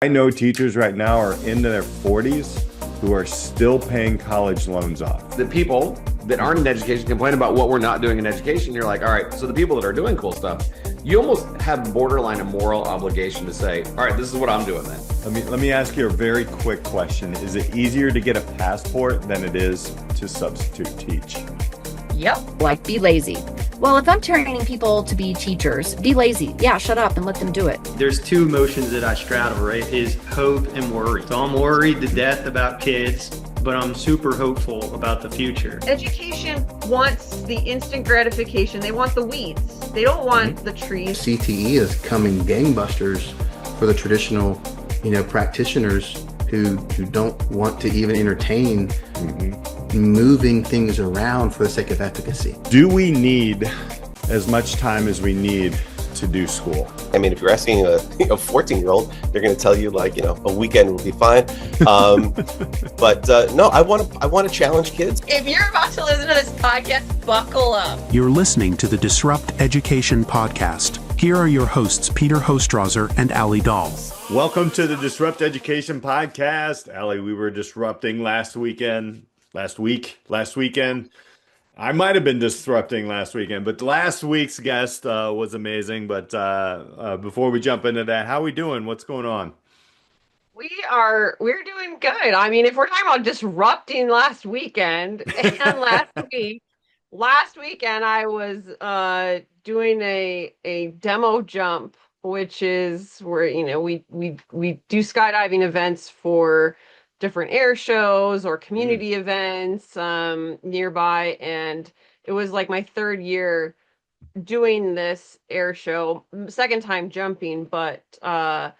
I know teachers right now are into their 40s who are still paying college loans off. The people that aren't in education complain about what we're not doing in education. You're like, all right, so the people that are doing cool stuff, you almost have borderline a moral obligation to say, all right, this is what I'm doing then. Let me ask you a very quick question. Is it easier to get a passport than it is to substitute teach? Yep. Like, be lazy. Well, if I'm training people to be teachers, be lazy. Yeah, shut up and let them do it. There's two emotions that I straddle, right? Is hope and worry. So I'm worried to death about kids, but I'm super hopeful about the future. Education wants the instant gratification. They want the weeds. They don't want the trees. CTE is coming gangbusters for the traditional, practitioners who don't want to even entertain moving things around for the sake of efficacy. Do we need as much time as we need to do school? I mean, if you're asking a 14-year-old, they're going to tell you a weekend will be fine. But no, I want to challenge kids. If you're about to listen to this podcast, buckle up. You're listening to the Disrupt Education podcast. Here are your hosts, Peter Hostrawser and Alli Dahl. Welcome to the Disrupt Education podcast. Alli, we were disrupting last weekend. I might have been disrupting last weekend, but last week's guest was amazing. But before we jump into that, how are we doing? What's going on? We're doing good. I mean, if we're talking about disrupting last weekend and last weekend I was doing a demo jump, which is where we do skydiving events for different air shows or community events nearby, and it was like my third year doing this air show, second time jumping, but I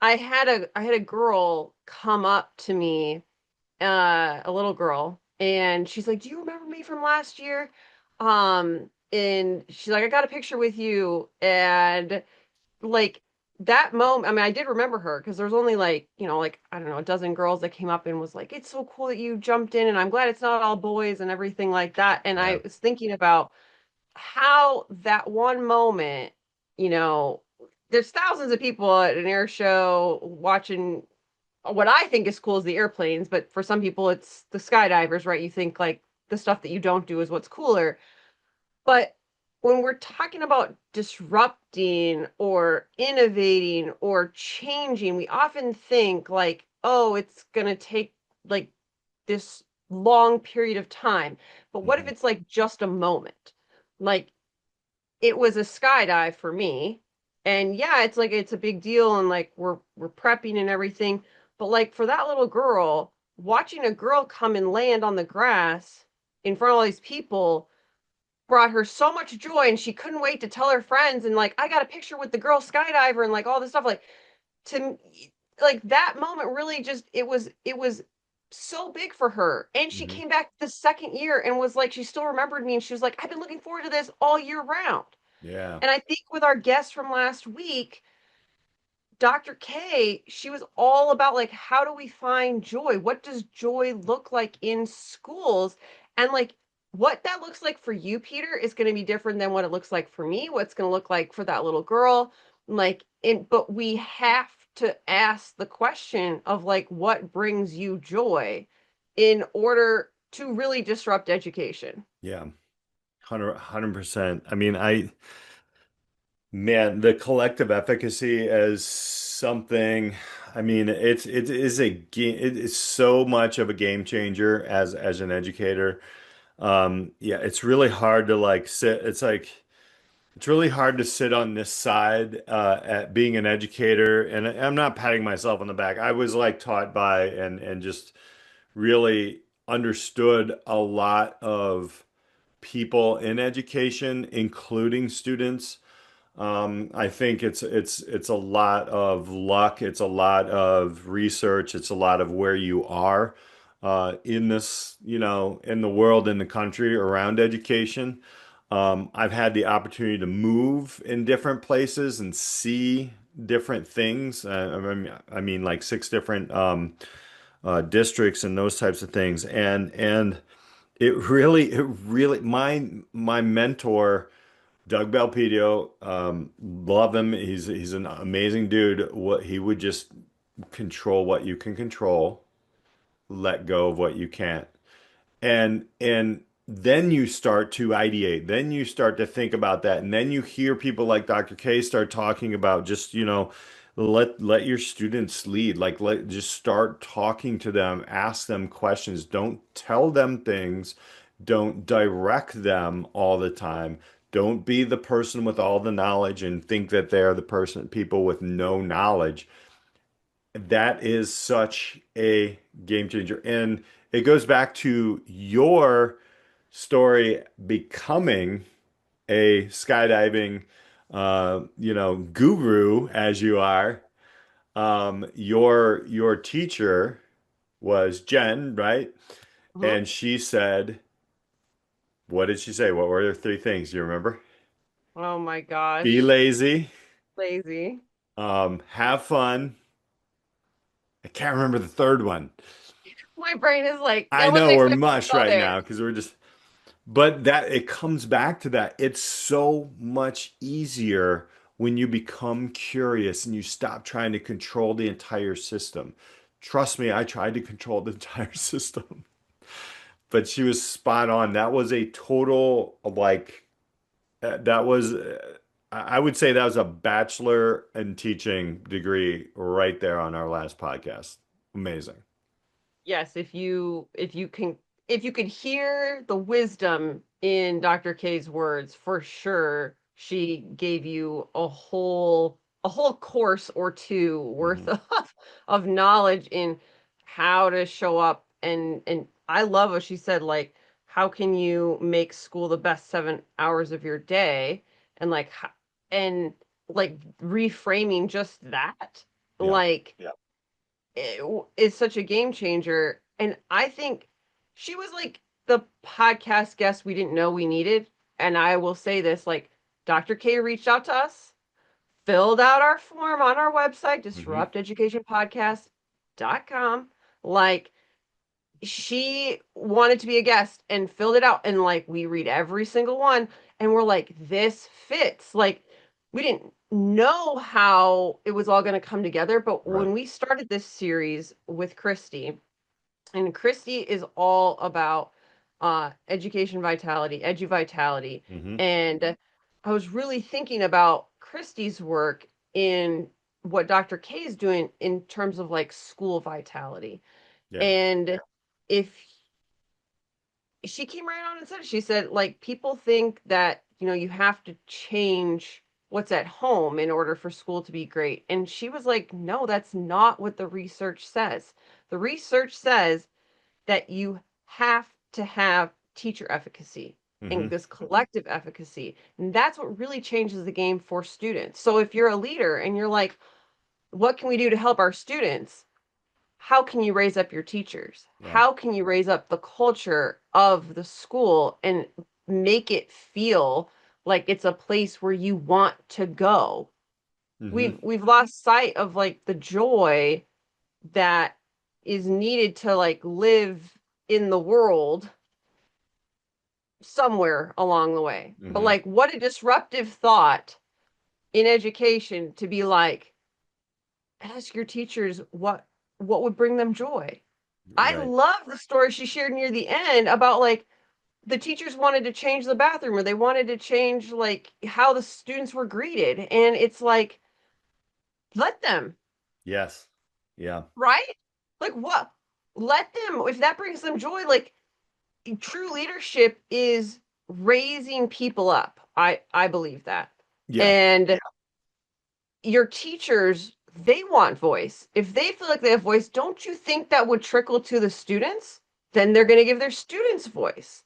had a girl come up to me, a little girl, and she's like, "Do you remember me from last year?" And she's like, "I got a picture with you," and like that moment, I mean, I did remember her because there was only I don't know, a dozen girls that came up and was like, "It's so cool that you jumped in, and I'm glad it's not all boys," and everything like that. And I was thinking about how that one moment, there's thousands of people at an air show watching what I think is cool is the airplanes, but for some people it's the skydivers, right? You think like the stuff that you don't do is what's cooler. But when we're talking about disrupting or innovating or changing, we often think like, oh, it's going to take like this long period of time. But what if it's like just a moment? Like, it was a skydive for me. And yeah, it's like it's a big deal, and like we're prepping and everything. But like for that little girl, watching a girl come and land on the grass in front of all these people brought her so much joy, and she couldn't wait to tell her friends, and like, I got a picture with the girl skydiver and like all this stuff. Like, to like that moment really just it was so big for her. And she came back the second year and was like, she still remembered me, and she was like, "I've been looking forward to this all year round." Yeah. And I think with our guest from last week, Dr. K, she was all about like, how do we find joy? What does joy look like in schools? And like, what that looks like for you, Peter, is going to be different than what it looks like for me, what's going to look like for that little girl. But we have to ask the question of like, what brings you joy in order to really disrupt education? Yeah. 100%. I mean, the collective efficacy as something, I mean, it is so much of a game changer as an educator. Yeah, it's really hard to like sit. It's really hard to sit on this side at being an educator, and I'm not patting myself on the back. I was like taught by and just really understood a lot of people in education, including students. I think it's a lot of luck. It's a lot of research. It's a lot of where you are in this, in the world, in the country around education. I've had the opportunity to move in different places and see different things. I mean, like 6 different districts and those types of things. And it really, my mentor Doug Belpedio, love him. He's an amazing dude. What he would just control what you can control, let go of what you can't. And then you start to ideate. Then you start to think about that. And then you hear people like Dr. K start talking about just, let your students lead. Like let just start talking to them, ask them questions. Don't tell them things. Don't direct them all the time. Don't be the person with all the knowledge and think that they're the person, people with no knowledge. That is such a game changer. And it goes back to your story becoming a skydiving, guru as you are. Your teacher was Jen, right? Mhm. And she said, what did she say? What were the three things? You remember? Oh my Be gosh. lazy, Lazy. have fun. I can't remember the third one. My brain is like, I I wasn't know we're expecting to mush go right there. now because we're just, but that it comes back to that. It's so much easier when you become curious and you stop trying to control the entire system. Trust me, I tried to control the entire system, but she was spot on. That was a total, like, that was, I would say that was a bachelor in teaching degree right there on our last podcast. Amazing. Yes, if you could hear the wisdom in Dr. K's words, for sure she gave you a whole course or two worth Hmm. of knowledge in how to show up, and I love what she said, like, how can you make school the best 7 hours of your day, and and like reframing just that, Yeah. like, is such a game changer. And I think she was like the podcast guest we didn't know we needed. And I will say this, like, Dr. K reached out to us, filled out our form on our website, Hmm. disrupteducationpodcast.com. Like, she wanted to be a guest and filled it out. And like, we read every single one and we're like, this fits. Like, we didn't know how it was all going to come together. But Right. when we started this series with Christy, and Christy is all about education vitality, edu vitality. Hmm. And I was really thinking about Christy's work in what Dr. K is doing in terms of like school vitality. Yeah. And if she came right on and said it, she said, like, people think that, you have to change what's at home in order for school to be great. And she was like, no, that's not what the research says. The research says that you have to have teacher efficacy and Hmm. this collective efficacy. And that's what really changes the game for students. So if you're a leader and you're like, what can we do to help our students? How can you raise up your teachers? Yeah. How can you raise up the culture of the school and make it feel like it's a place where you want to go? Hmm. We've lost sight of like the joy that is needed to like live in the world somewhere along the way. But Hmm. like, what a disruptive thought in education to be like, ask your teachers what would bring them joy. I Right. love the story she shared near the end about like the teachers wanted to change the bathroom or they wanted to change like how the students were greeted. And it's like, let them, Yes. Yeah. right? Like, what? Let them, if that brings them joy, like, true leadership is raising people up. I believe that. Yeah. And your teachers, they want voice. If they feel like they have voice, don't you think that would trickle to the students? Then they're going to give their students voice.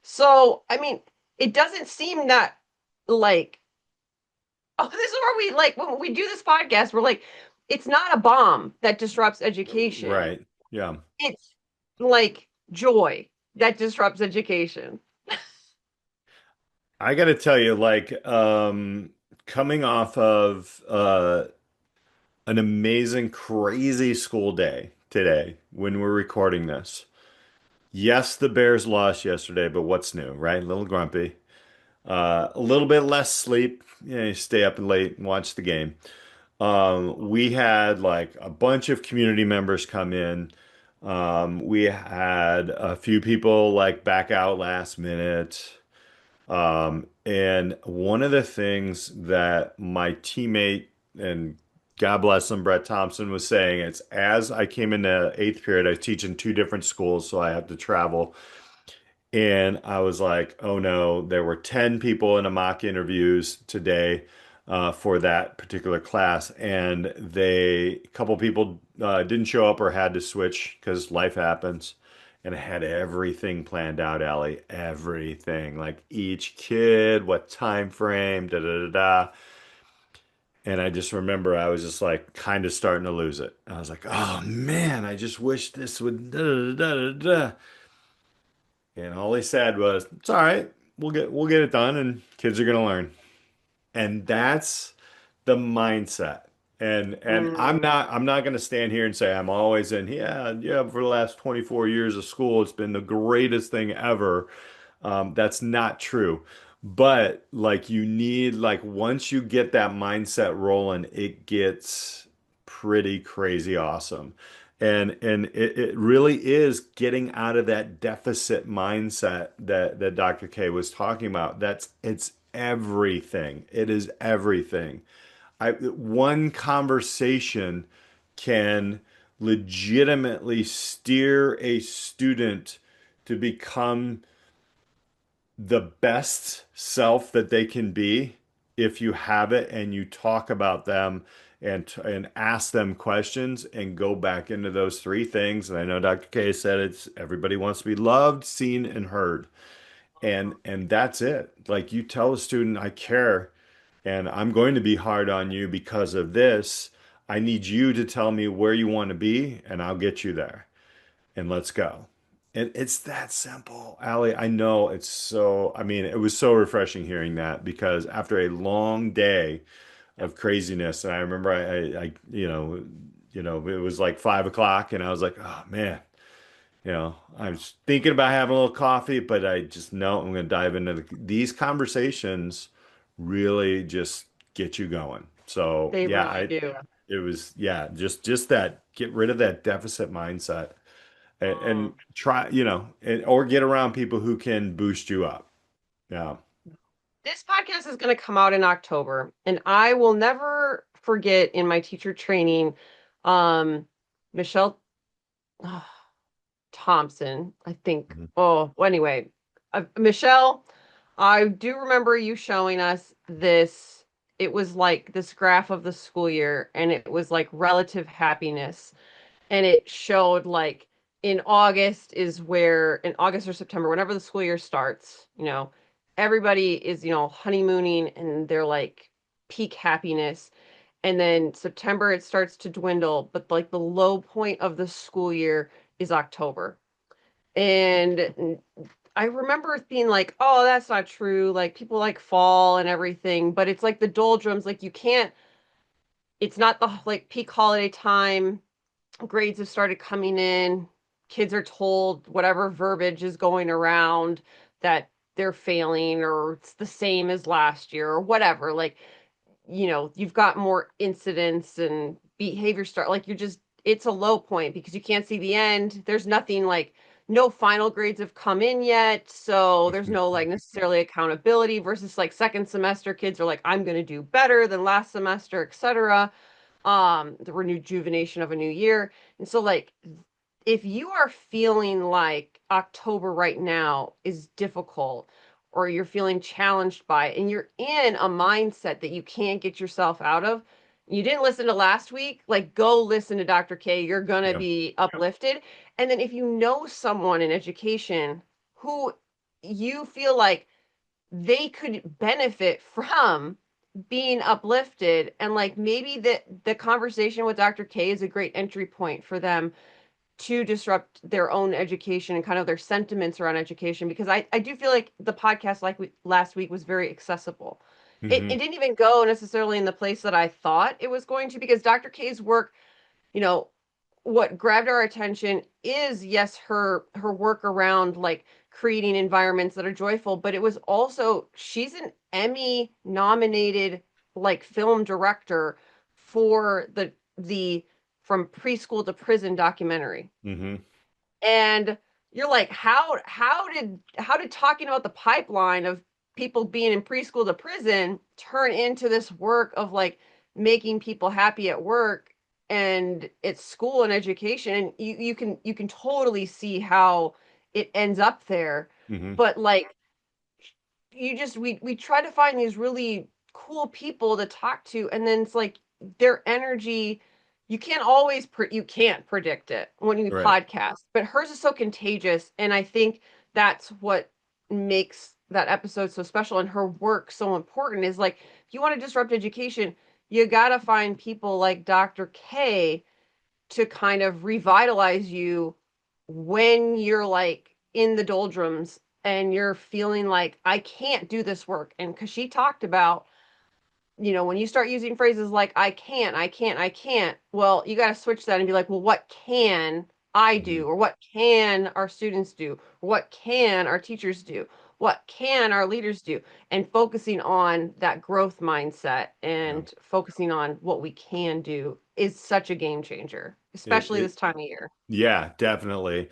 So, I mean, it doesn't seem that like, oh, this is where we like when we do this podcast, we're like, it's not a bomb that disrupts education. Right. Yeah. It's like joy that disrupts education. I got to tell you, like, coming off of an amazing, crazy school day today when we're recording this. Yes, the Bears lost yesterday, but what's new, right? A little grumpy. A little bit less sleep. You stay up late and watch the game. We had like a bunch of community members come in. We had a few people like back out last minute. And one of the things that my teammate and God bless him, Brett Thompson was saying, it's as I came into eighth period, I teach in two different schools, so I have to travel. And I was like, oh no, there were 10 people in a mock interviews today for that particular class. And a couple people didn't show up or had to switch because life happens. And I had everything planned out, Allie, everything, like each kid, what time frame, da da da da. And I just remember I was just like kind of starting to lose it. I was like, oh man, I just wish this would da da da da da. And all he said was, "It's all right. We'll get it done, and kids are gonna learn." And that's the mindset. And Mm. I'm not gonna stand here and say I'm always in, yeah, yeah, for the last 24 years of school, it's been the greatest thing ever. That's not true. But like you need like once you get that mindset rolling, it gets pretty crazy awesome. And it really is getting out of that deficit mindset that Dr. K was talking about. It's everything. It is everything. One conversation can legitimately steer a student to become the best self that they can be if you have it and you talk about them and ask them questions and go back into those three things. And I know Dr. K said it's everybody wants to be loved, seen, and heard. And that's it. Like you tell a student, I care and I'm going to be hard on you because of this. I need you to tell me where you want to be and I'll get you there and let's go. And it's that simple, Allie. I know it's so, I mean, it was so refreshing hearing that because after a long day Yep. of craziness, and I remember it was like 5 o'clock and I was like, oh man, I was thinking about having a little coffee, but I just know I'm going to dive into these conversations really just get you going. So They yeah, really do. it was, yeah, just that, get rid of that deficit mindset and Mm. try, or get around people who can boost you up. Yeah. This podcast is going to come out in October, and I will never forget in my teacher training, um, Michelle Thompson, I think. Mhm. Oh, well, anyway, Michelle, I do remember you showing us this. It was like this graph of the school year, and it was like relative happiness. And it showed like in August or September, whenever the school year starts, everybody is, honeymooning and they're like peak happiness. And then September it starts to dwindle, but like the low point of the school year is October. And I remember being like, oh, that's not true. Like people like fall and everything, but it's like the doldrums, like you can't, it's not the like peak holiday time. Grades have started coming in. Kids are told whatever verbiage is going around that they're failing or it's the same as last year or whatever. Like, you've got more incidents and behavior start like it's a low point because you can't see the end. There's nothing like no final grades have come in yet. So there's no like necessarily accountability versus like second semester kids are like, I'm gonna do better than last semester, etc. The rejuvenation of a new year. And so like if you are feeling like October right now is difficult or you're feeling challenged by it and you're in a mindset that you can't get yourself out of, you didn't listen to last week, like go listen to Dr. K. You're going to Yeah. be uplifted. And then if you know someone in education who you feel like they could benefit from being uplifted and like maybe the conversation with Dr. K is a great entry point for them to disrupt their own education and kind of their sentiments around education because I do feel like the podcast last week was very accessible. It Hmm. didn't even go necessarily in the place that I thought it was going to because Dr. K's work, you know, what grabbed our attention is yes her work around like creating environments that are joyful, but it was also, she's an Emmy nominated like film director for the from preschool to prison documentary. Hmm. And you're like, how did talking about the pipeline of people being in preschool to prison turn into this work of like making people happy at work and it's school and education? And you can totally see how it ends up there. Hmm. But like, we try to find these really cool people to talk to, and then it's like their energy, you can't predict it when you Right. podcast, but hers is so contagious, and I think that's what makes that episode so special and her work so important. Is like, if you want to disrupt education, you got to find people like Dr. K to kind of revitalize you when you're like in the doldrums and you're feeling like I can't do this work. And because she talked about, when you start using phrases like I can't, well, you got to switch that and be like, well, what can I Hmm. do? Or what can our students do? Or what can our teachers do? What can our leaders do? And focusing on that growth mindset Yeah. and focusing on what we can do is such a game changer, It, especially it, this time of year. yeah, definitely.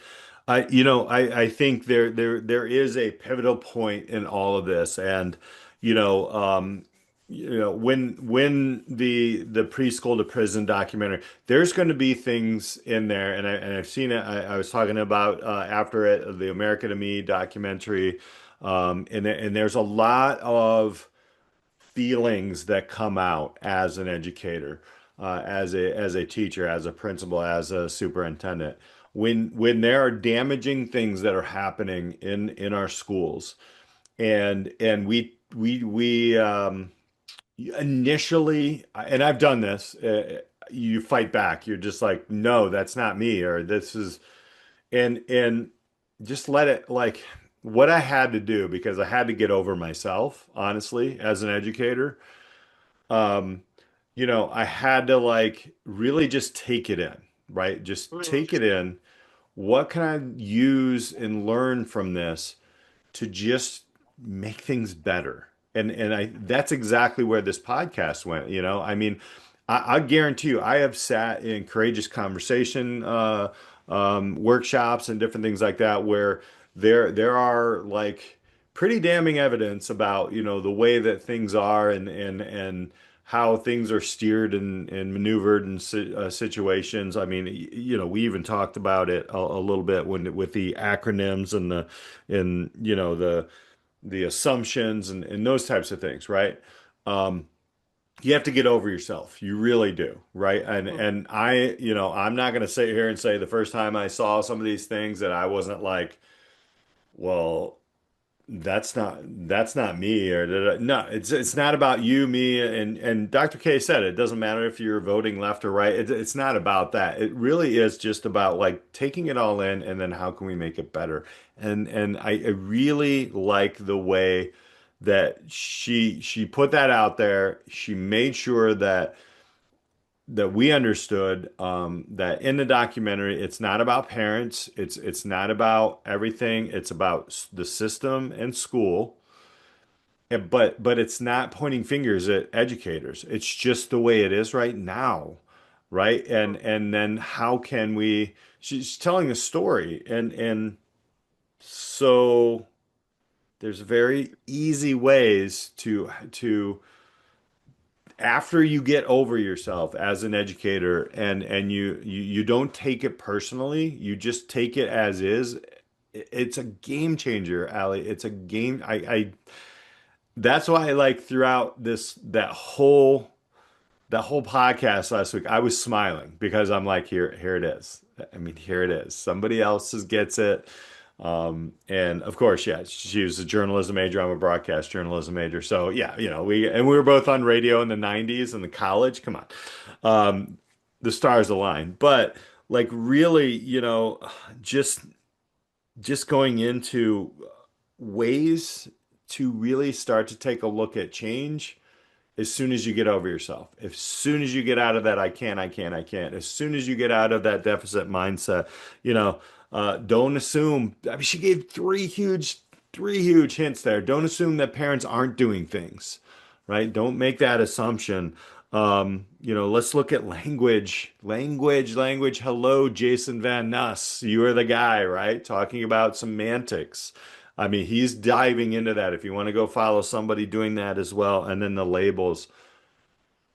I think there is a pivotal point in all of this, and you know, when the preschool to prison documentary, there's going to be things in there, and I've seen it. I was talking about after it, the America to Me documentary, and there's a lot of feelings that come out as an educator, as a teacher, as a principal, as a superintendent. When there are damaging things that are happening in our schools, and we initially, and I've done this, you fight back. You're just like, no, that's not me, or this is, and just let it like what I had to do because I had to get over myself, honestly, as an educator. um, I had to like really just take it in, right? Just Mm. take it in. What can I use and learn from this to just make things better? And I that's exactly where this podcast went, I mean, I guarantee you, I have sat in courageous conversation workshops and different things like that where there are like pretty damning evidence about, the way that things are and how things are steered and maneuvered in situations. I mean, we even talked about it a little bit when with the acronyms and the assumptions and those types of things, right? Um, you have to get over yourself. You really do, right? And I'm not going to sit here and say the first time I saw some of these things that I wasn't like, well, that's not me no, it's not about you, me, and Dr. K said it doesn't matter if you're voting left or right. It's not about that. It really is just about like taking it all in and then how can we make it better. And I really like the way that she put that out there. She made sure that we understood that in the documentary, it's not about parents, it's not about everything, it's about the system and school. But it's not pointing fingers at educators. It's just the way it is right now, right? And then how can we? She's telling a story, and so there's very easy ways to after you get over yourself as an educator and you don't take it personally, you just take it as is. It's a game changer, Allie. It's a game. I That's why I like throughout that whole podcast last week, I was smiling because I'm like, here it is. I mean, here it is. Somebody else gets it. And of course, yeah, she was a journalism major. I'm a broadcast journalism major. So yeah, we were both on radio in the 90s and the college. Come on. The stars align. But like really, just just going into ways to really start to take a look at change as soon as you get over yourself, as soon as you get out of that, I can't, as soon as you get out of that deficit mindset, you know, don't assume. I mean, she gave three huge hints there. Don't assume that parents aren't doing things, right? Don't make that assumption. You know, let's look at language. Hello, Jason Van Nuss. You are the guy, right? Talking about semantics. I mean, he's diving into that. If you want to go follow somebody doing that as well, and then the labels.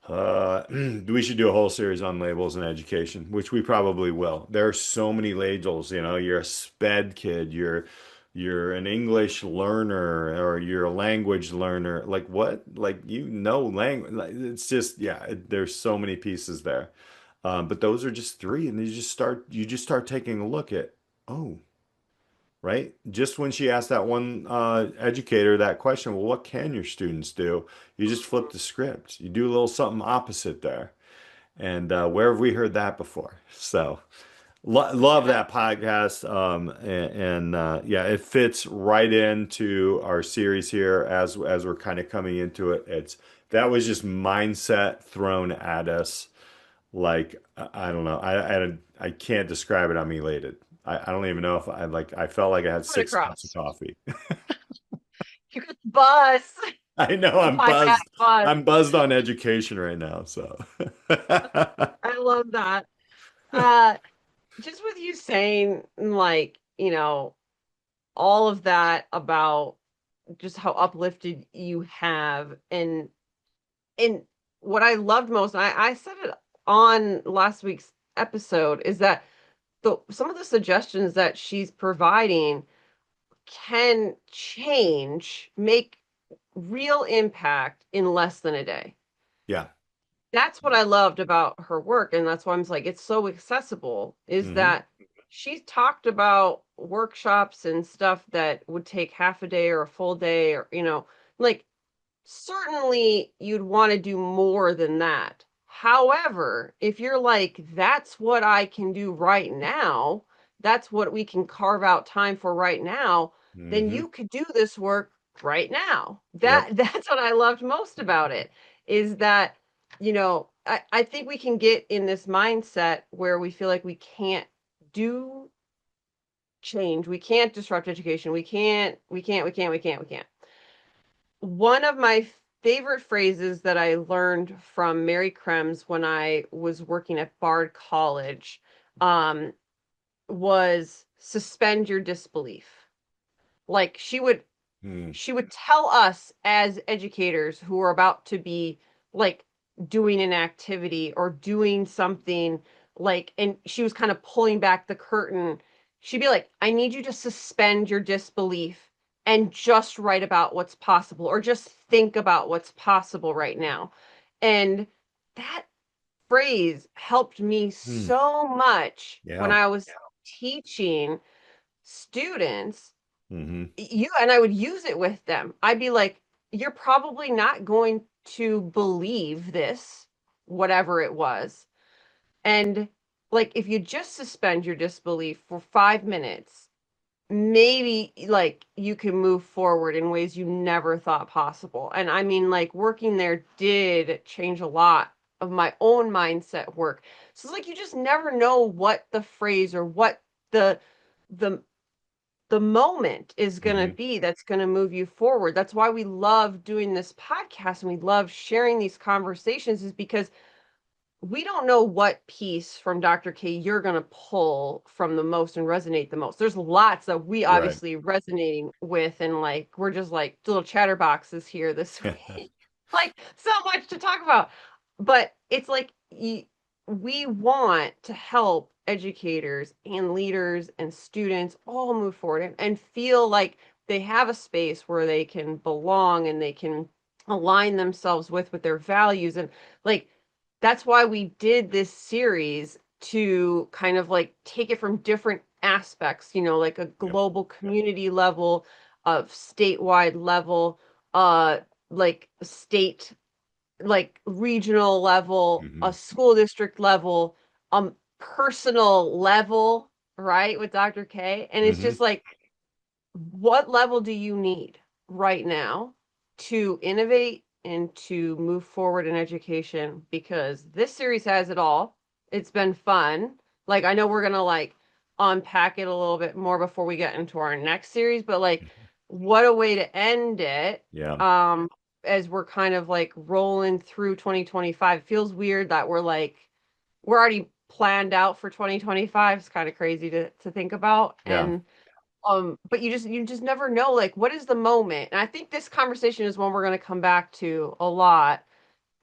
We should do a whole series on labels in education, which we probably will. There are so many labels, you know, you're a sped kid, you're an English learner, or you're a language learner. Like what? Like you know language. Like, it's just yeah, there's so many pieces there. But those are just three, and you just start taking a look at, oh, right? Just when she asked that one educator that question, well, what can your students do? You just flip the script. You do a little something opposite there. And where have we heard that before? So love that podcast. Yeah, it fits right into our series here as we're kind of coming into it. That was just mindset thrown at us. Like I don't know. I can't describe it. I'm elated. I don't even know if I felt like I had Put it 6 cups of across. coffee. You got the buzz. I know I'm Podcast buzzed. buzz. I'm buzzed on education right now. So I love that. Uh, just with you saying, like, you know, all of that about just how uplifted you have, and what I loved most, and I said it on last week's episode, is that some of the suggestions that she's providing can make real impact in less than a day. yeah. That's what I loved about her work, and that's why I'm like, it's so accessible, is Hmm. that she's talked about workshops and stuff that would take half a day or a full day, or, you know, like certainly you'd want to do more than that. However, if you're like, that's what I can do right now, that's what we can carve out time for right now, then Hmm. you could do this work right now. Yep. That's what I loved most about it, is that, you know, I think we can get in this mindset where we feel like we can't do change. We can't disrupt education. We can't. One of my favorite phrases that I learned from Mary Krems when I was working at Bard College um, was suspend your disbelief. Like Mm. she would tell us as educators who are about to be like doing an activity or doing something, like, and she was kind of pulling back the curtain. She'd be like, I need you to suspend your disbelief and just write about what's possible, or just think about what's possible right now. And that phrase helped me Mm. so much when Yeah. I was teaching students. Hmm. And I would use it with them. I'd be like, you're probably not going to believe this, whatever it was. And like, if you just suspend your disbelief for 5 minutes, maybe like you can move forward in ways you never thought possible. And I mean, like, working there did change a lot of my own mindset work. So it's like, you just never know what the phrase or what the the the moment is going to Hmm. be that's going to move you forward. That's why we love doing this podcast and we love sharing these conversations, is because we don't know what piece from Dr. K you're going to pull from the most and resonate the most. There's lots that we Right. obviously resonating with, and like we're just like little chatterboxes here this week. Like, so much to talk about. But it's like, we want to help educators and leaders and students all move forward and feel like they have a space where they can belong and they can align themselves with their values. And like, that's why we did this series, to kind of like take it from different aspects, you know, like a Yep. global community level, of statewide level, uh like state, like regional level, a Hmm. school district level, personal level, right, with Dr. K. And it's Hmm. just like, what level do you need right now to innovate, and to move forward in education, because this series has it all. It's been fun. Like, I know we're gonna like unpack it a little bit more before we get into our next series, but like, what a way to end it. Yeah. As we're kind of like rolling through 2025. It feels weird that we're already planned out for 2025. It's kind of crazy to think about. Yeah. And but you just never know, like, what is the moment? And I think this conversation is one we're going to come back to a lot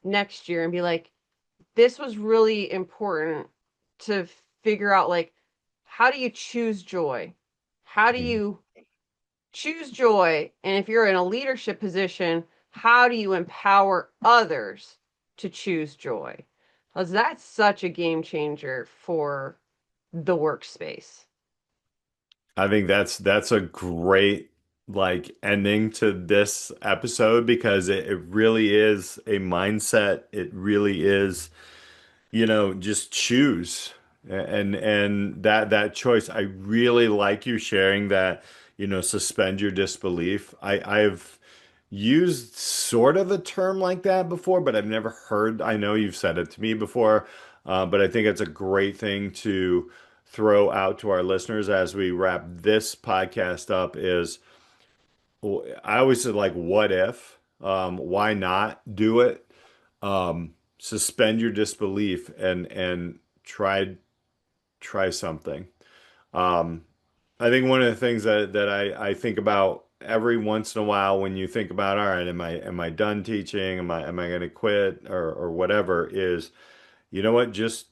next year and be like, this was really important to figure out, like, how do you choose joy? How do Mhm. you choose joy? And if you're in a leadership position, how do you empower others to choose joy? Because that's such a game changer for the workspace. I think that's a great like ending to this episode because it really is a mindset. It really is, just choose. And that choice. I really like you sharing that, suspend your disbelief. I've used sort of a term like that before, but I've never heard. I know you've said it to me before, but I think it's a great thing to throw out to our listeners as we wrap this podcast up is I always said like, what if? Why not do it? Suspend your disbelief and try something. Um, I think one of the things that I think about every once in a while when you think about, all right, am I done teaching? Am I going to quit or whatever is, you know what? Just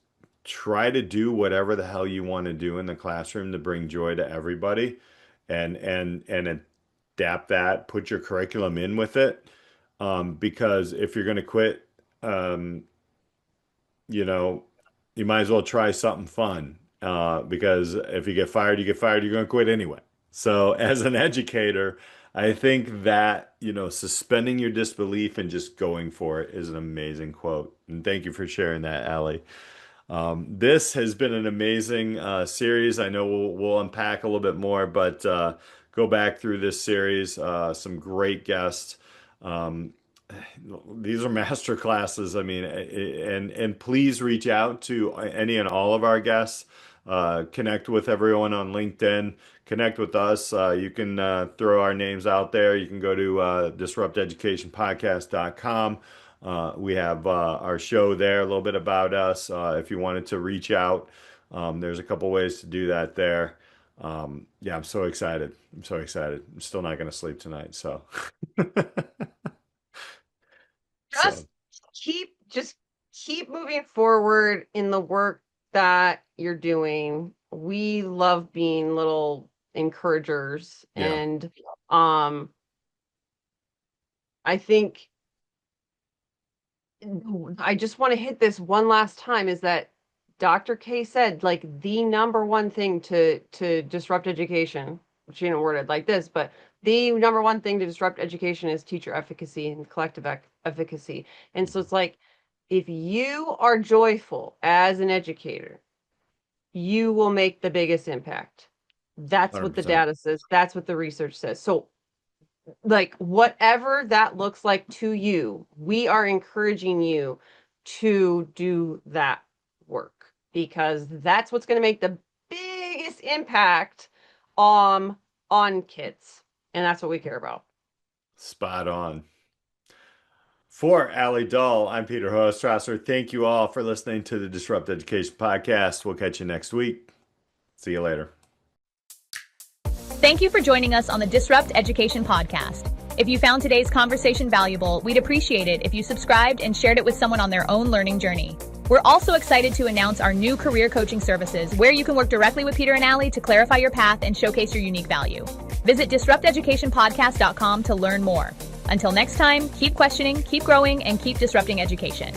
try to do whatever the hell you want to do in the classroom to bring joy to everybody and adapt that, put your curriculum in with it. Because if you're going to quit, um, you know, you might as well try something fun. Because if you get fired, you're going to quit anyway. So as an educator, I think that, suspending your disbelief and just going for it is an amazing quote. And thank you for sharing that, Alli. This has been an amazing series. I know we'll unpack a little bit more, but go back through this series. Some great guests. Um, these are master classes. I mean, and please reach out to any and all of our guests. Connect with everyone on LinkedIn. Connect with us. You can throw our names out there. You can go to disrupteducationpodcast.com. We have our show there, a little bit about us. If you wanted to reach out, there's a couple ways to do that there. Yeah, I'm so excited. I'm so excited. I'm still not going to sleep tonight. So, so Just just keep moving forward in the work that you're doing. We love being little encouragers, yeah, and I think I just want to hit this one last time is that Dr. K said, like, the number one thing to disrupt education, she didn't word it like this, but the number one thing to disrupt education is teacher efficacy and collective efficacy. And so it's like, if you are joyful as an educator, you will make the biggest impact. That's what the 100%. data says. That's what the research says. So, like, whatever that looks like to you, we are encouraging you to do that work because that's what's going to make the biggest impact on kids. And that's what we care about. Spot on. For Alli Dahl, I'm Peter Hostrasser. Thank you all for listening to the Disrupt Education Podcast. We'll catch you next week. See you later. Thank you for joining us on the Disrupt Education Podcast. If you found today's conversation valuable, we'd appreciate it if you subscribed and shared it with someone on their own learning journey. We're also excited to announce our new career coaching services, where you can work directly with Peter and Alli to clarify your path and showcase your unique value. Visit disrupteducationpodcast.com to learn more. Until next time, keep questioning, keep growing, and keep disrupting education.